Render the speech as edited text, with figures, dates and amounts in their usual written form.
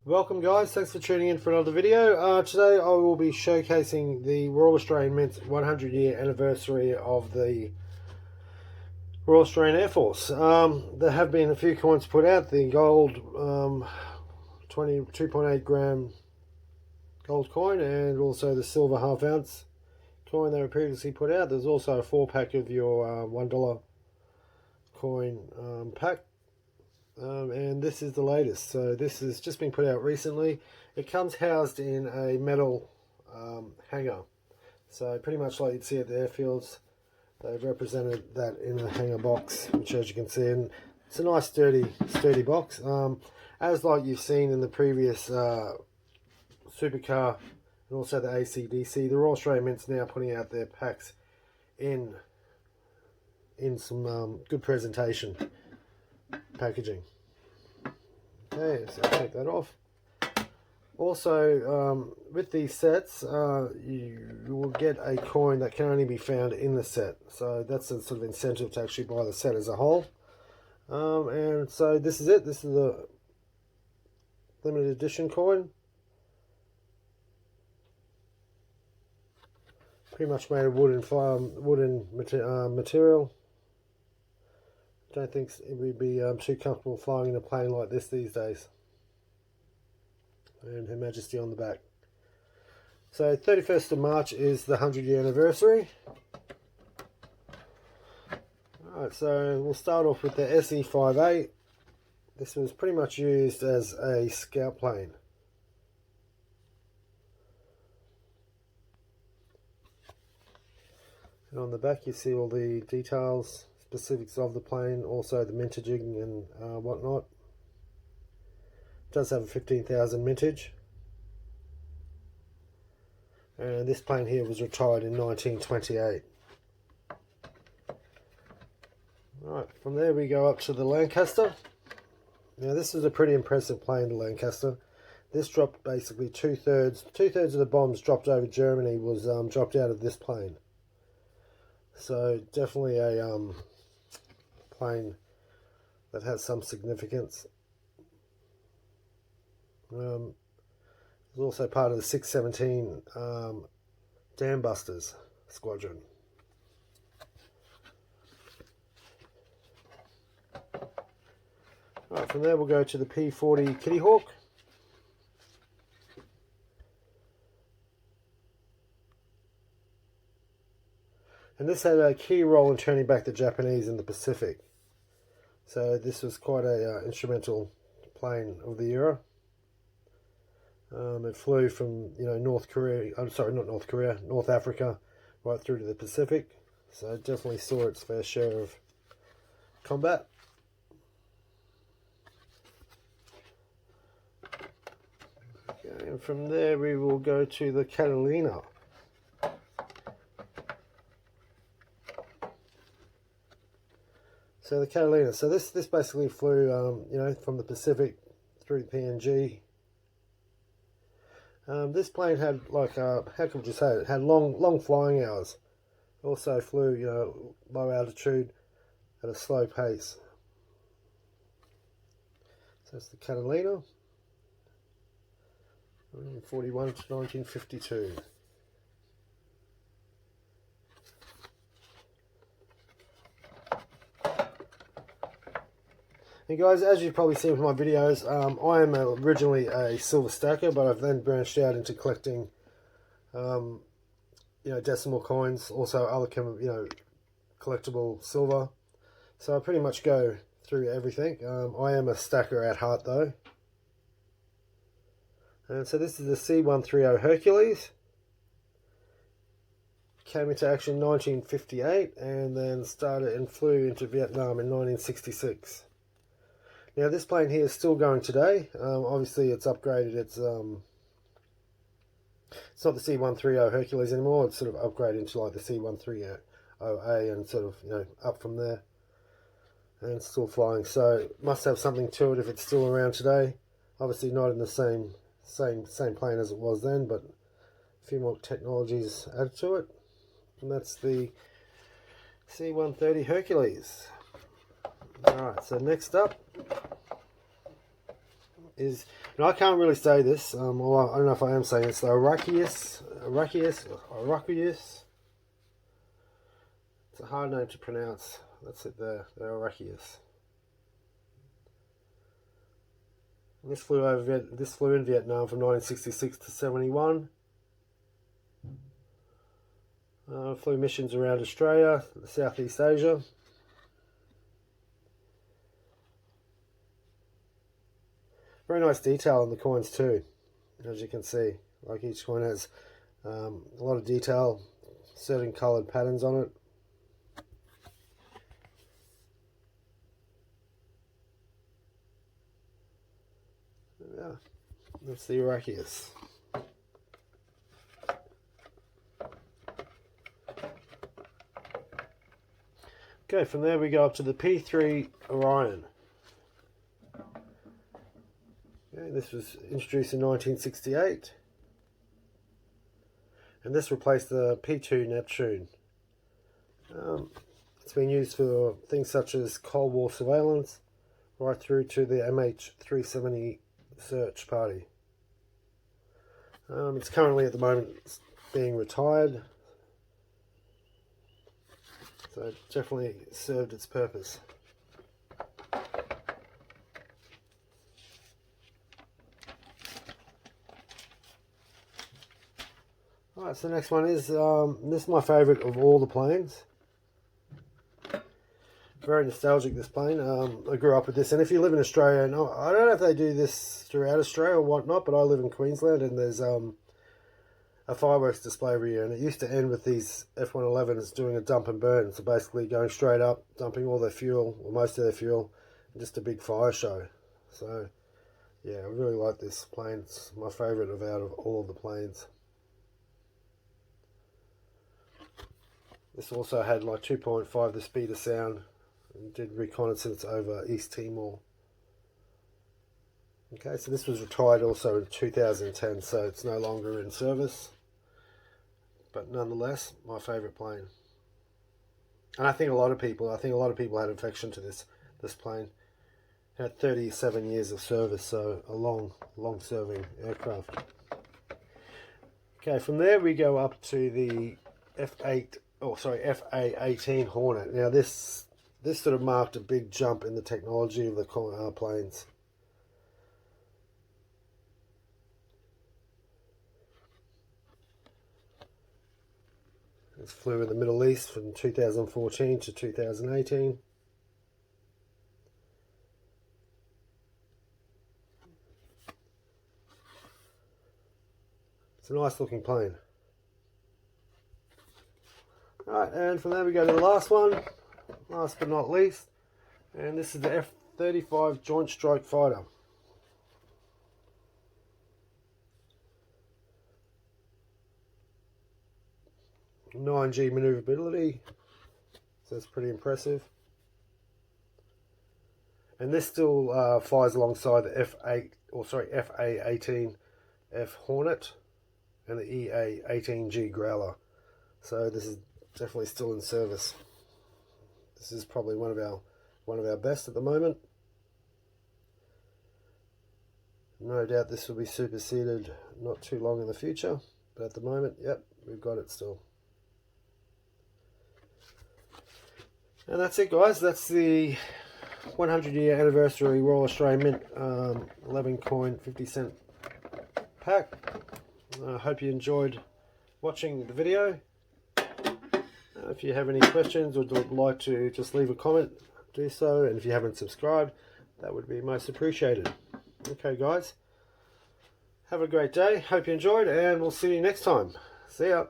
Welcome guys, thanks for tuning in for another video. Today I will be showcasing the Royal Australian Mint's 100 year anniversary of the Royal Australian Air Force. There have been a few coins put out. The gold 2.8 gram gold coin, and also the silver half ounce coin they were previously put out. There's also a 4-pack of your $1 coin pack. And this is the latest. So this has just been put out recently. It comes housed in a metal hanger. So pretty much like you'd see at the airfields, they've represented that in a hanger box, which as you can see, and it's a nice sturdy box. As like you've seen in the previous supercar and also the AC/DC, the Royal Australian Mint's now putting out their packs in some good presentation packaging. Okay, so I'll take that off. Also, with these sets, you will get a coin that can only be found in the set. So that's a sort of incentive to actually buy the set as a whole. And so this is it. This is the limited edition coin. Pretty much made of wooden material. Don't think it would be too comfortable flying in a plane like this these days. And Her Majesty on the back. So 31st of March is the 100 year anniversary. Alright, so we'll start off with the SE-58. This was pretty much used as a scout plane. And on the back you see all the details, specifics of the plane, also the mintaging and whatnot. It does have a 15,000 mintage. And this plane here was retired in 1928. Alright, from there we go up to the Lancaster. Now this is a pretty impressive plane, the Lancaster. This dropped basically two-thirds of the bombs dropped over Germany was dropped out of this plane. So definitely a plane that has some significance. It's also part of the 617 Dam Busters Squadron. Alright, from there we'll go to the P-40 Kitty Hawk. And this had a key role in turning back the Japanese in the Pacific. So this was quite a instrumental plane of the era. It flew from North Africa, right through to the Pacific. So it definitely saw its fair share of combat. Okay, and from there we will go to the Catalina. So the Catalina, so this basically flew, from the Pacific through the PNG. This plane had how can we just say it? Had long flying hours. Also flew, low altitude at a slow pace. So that's the Catalina, 1941 to 1952. And guys, as you've probably seen from my videos, I am originally a silver stacker, but I've then branched out into collecting, decimal coins, also other collectible silver. So I pretty much go through everything. I am a stacker at heart, though. And so this is the C-130 Hercules. Came into action in 1958, and then started and flew into Vietnam in 1966. Now this plane here is still going today. Obviously it's upgraded. It's not the C-130 Hercules anymore. It's sort of upgraded into like the C-130A and sort of up from there. And it's still flying. So must have something to it if it's still around today. Obviously not in the same plane as it was then, but a few more technologies added to it. And that's the C-130 Hercules. Alright, so next up is, And I can't really say this, or I don't know if I am saying it's the Arachius. It's a hard name to pronounce. That's it there, the Arachius. This flew in Vietnam from 1966 to 71. Flew missions around Australia, Southeast Asia. Very nice detail on the coins too, as you can see. Like each coin has a lot of detail, certain coloured patterns on it. Yeah, that's the Arachius. Okay, from there we go up to the P3 Orion. Okay, this was introduced in 1968. And this replaced the P2 Neptune. It's been used for things such as Cold War surveillance, right through to the MH370 search party. It's currently at the moment being retired. So it definitely served its purpose. Alright, so the next one is, this is my favourite of all the planes. Very nostalgic, this plane. I grew up with this, and if you live in Australia, and I don't know if they do this throughout Australia or whatnot, but I live in Queensland, and there's a fireworks display every year, and it used to end with these F-111s doing a dump and burn, so basically going straight up, dumping all their fuel, or most of their fuel, and just a big fire show. So, yeah, I really like this plane. It's my favourite out of all of the planes. This also had like 2.5 the speed of sound, and did reconnaissance over East Timor. Okay, so this was retired also in 2010, so it's no longer in service. But nonetheless, my favourite plane. And I think a lot of people had affection to this plane. It had 37 years of service, so a long serving aircraft. Okay, from there we go up to the FA-18 Hornet. Now this sort of marked a big jump in the technology of the planes. It flew in the Middle East from 2014 to 2018. It's a nice looking plane. Alright, and from there we go to the last one, last but not least, and this is the F-35 Joint Strike Fighter. (9G) maneuverability, so that's pretty impressive. And this still flies alongside the FA-18F Hornet and the EA-18G Growler. So this is definitely still in service. This is probably one of our best at the moment. No doubt this will be superseded not too long in the future, but at the moment, yep, we've got it still. And that's it, guys. That's the 100-year anniversary Royal Australian Mint 11 coin 50-cent pack. I hope you enjoyed watching the video. If you have any questions or would like to just leave a comment, do so. And if you haven't subscribed, that would be most appreciated. Okay, guys. Have a great day. Hope you enjoyed, and we'll see you next time. See ya.